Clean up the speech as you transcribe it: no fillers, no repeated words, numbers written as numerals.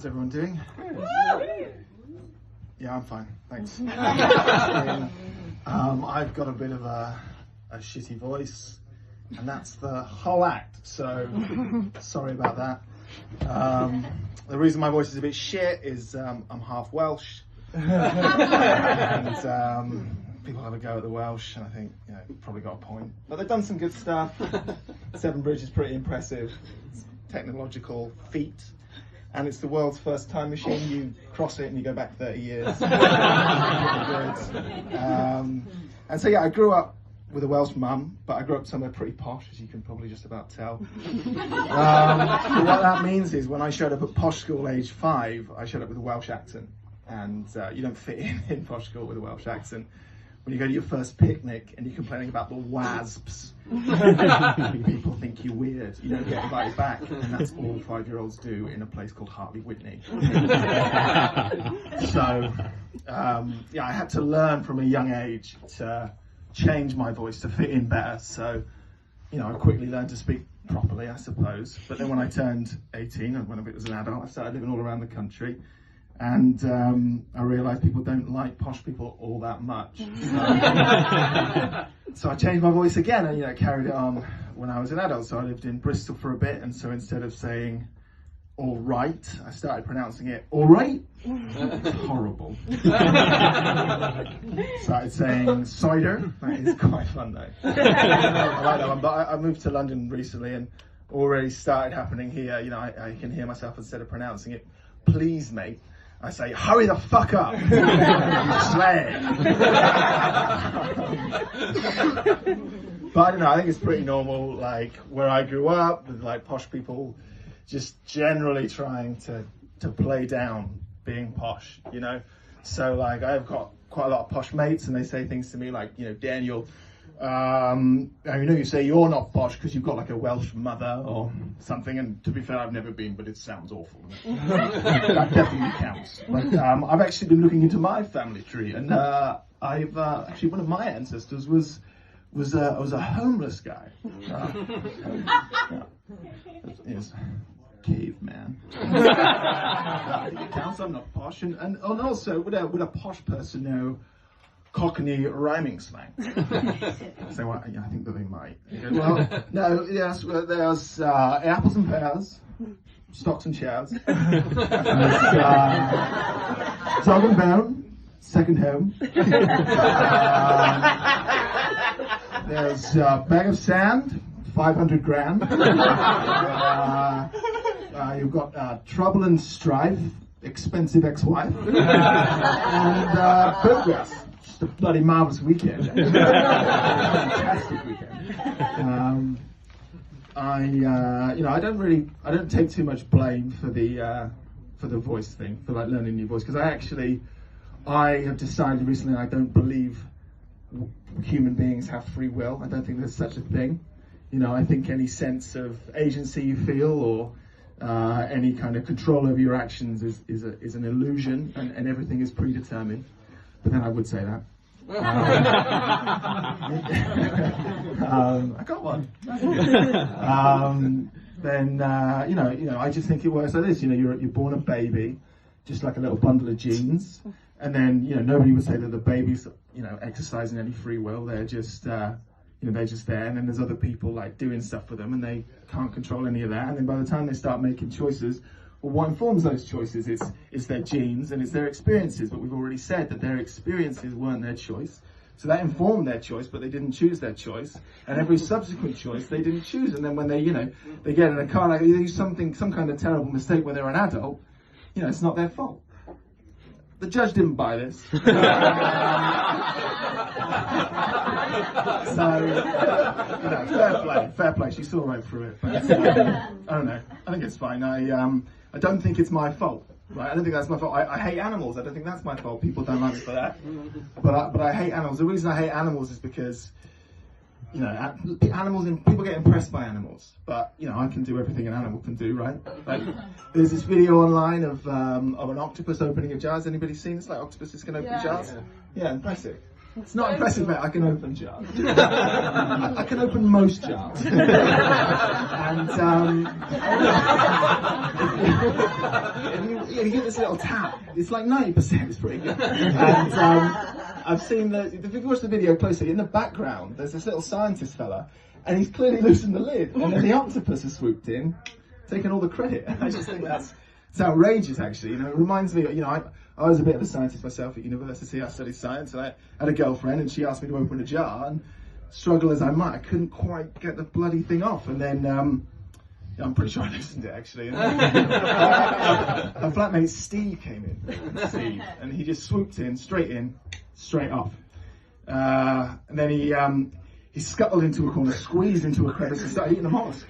How's everyone doing? Yeah, I'm fine, thanks. I've got a bit of a shitty voice, and that's the whole act, so sorry about that. The reason my voice is a bit shit is I'm half Welsh, and people have a go at the Welsh, and I think, you know, probably got a point. But they've done some good stuff. Severn Bridge is pretty impressive. It's a technological feat. And it's the world's first time machine. You cross it and you go back 30 years. And so, yeah, I grew up with a Welsh mum, but I grew up somewhere pretty posh, as you can probably just about tell. What that means is when I showed up at posh school age 5, I showed up with a Welsh accent. And you don't fit in posh school with a Welsh accent. When you go to your first picnic and you're complaining about the wasps, people think you're weird. You don't get invited back, and that's all 5-year-olds do in a place called Hartley Whitney. So, yeah, I had to learn from a young age to change my voice to fit in better. So, you know, I quickly learned to speak properly, I suppose. But then when I turned 18, and when I was an adult, I started living all around the country. And I realised people don't like posh people all that much. So I changed my voice again and, you know, carried it on when I was an adult. So I lived in Bristol for a bit, and so instead of saying all right, I started pronouncing it all right. It's horrible. Started saying cider. That is quite fun though. I like that one, but I moved to London recently and already started happening here. You know, I can hear myself, instead of pronouncing it please mate, I say, hurry the fuck up, you slag. But I don't know, I think it's pretty normal, like where I grew up, with like posh people just generally trying to play down being posh, you know? So like I've got quite a lot of posh mates, and they say things to me like, you know, Daniel, you say you're not posh because you've got like a Welsh mother or something, and to be fair, I've never been, but it sounds awful. That definitely counts. But I've actually been looking into my family tree, and I've actually, one of my ancestors was a homeless guy. Yes, caveman. I think it counts. I'm not posh, and also would a posh person know Cockney rhyming slang? So yeah, I think that they might. Well, no, yes, there's apples and pears, stocks and shares, dog and bone, second home. There's a bag of sand, 500 grand. You've got trouble and strife, expensive ex-wife, and progress. Just a bloody marvellous weekend. Fantastic weekend. I don't take too much blame for the voice thing, for like learning a new voice, because I have decided recently I don't believe human beings have free will. I don't think there's such a thing. You know, I think any sense of agency you feel, or any kind of control over your actions is an illusion, and everything is predetermined. But then I would say that. I got one. I just think it works like this. You know, you're born a baby, just like a little bundle of genes, and then, you know, nobody would say that the baby's, you know, exercising any free will. They're just they're just there, and then there's other people like doing stuff for them, and they can't control any of that. And then by the time they start making choices, well, what informs those choices is their genes and it's their experiences. But we've already said that their experiences weren't their choice. So that informed their choice, but they didn't choose their choice. And every subsequent choice they didn't choose. And then when they get in a car, like they do some kind of terrible mistake when they're an adult, you know, it's not their fault. The judge didn't buy this. So, fair play. She saw right through it. But, I don't know. I think it's fine. I don't think it's my fault. Right? I don't think that's my fault. I hate animals. I don't think that's my fault. People don't like me for that. But I hate animals. The reason I hate animals is because, you know, animals, and people get impressed by animals. But, you know, I can do everything an animal can do, right? Like, there's this video online of an octopus opening a jar. Has anybody seen this? Like, octopuses can open jars? Yeah, impressive. It's not impressive, mate. I can open jars. I can open most jars. And you get this little tap. It's like 90%. It's pretty good. And I've seen if you watch the video closely, in the background, there's this little scientist fella, and he's clearly loosened the lid, and then the octopus has swooped in, taking all the credit. I just think it's outrageous, actually. You know, it reminds me, you know, I was a bit of a scientist myself at university. I studied science, and I had a girlfriend, and she asked me to open a jar, and struggle as I might, I couldn't quite get the bloody thing off. And then, I'm pretty sure I loosened it, actually. And our flatmate Steve came in, and he just swooped in, straight off. And then he scuttled into a corner, squeezed into a crevice, and started eating the mollusk.